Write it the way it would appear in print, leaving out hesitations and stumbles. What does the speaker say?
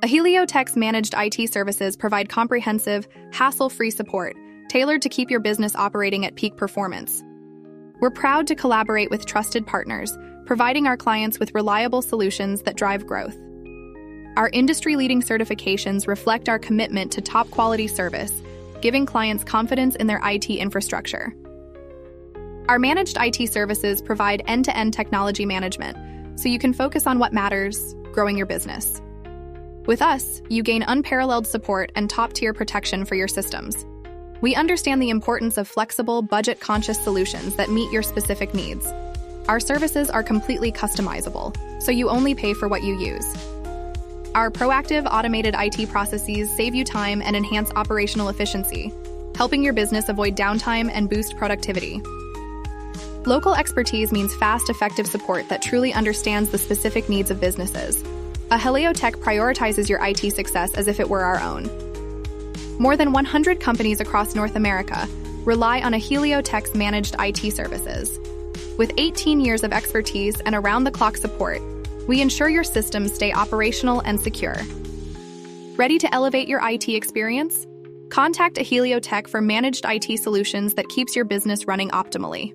Aheliotech's managed IT services provide comprehensive, hassle-free support tailored to keep your business operating at peak performance. We're proud to collaborate with trusted partners, providing our clients with reliable solutions that drive growth. Our industry-leading certifications reflect our commitment to top-quality service, giving clients confidence in their IT infrastructure. Our managed IT services provide end-to-end technology management, so you can focus on what matters, growing your business. With us, you gain unparalleled support and top-tier protection for your systems. We understand the importance of flexible, budget-conscious solutions that meet your specific needs. Our services are completely customizable, so you only pay for what you use. Our proactive, automated IT processes save you time and enhance operational efficiency, helping your business avoid downtime and boost productivity. Local expertise means fast, effective support that truly understands the specific needs of businesses. Aheliotech prioritizes your IT success as if it were our own. More than 100 companies across North America rely on Aheliotech's managed IT services. With 18 years of expertise and around-the-clock support, we ensure your systems stay operational and secure. Ready to elevate your IT experience? Contact Aheliotech for managed IT solutions that keeps your business running optimally.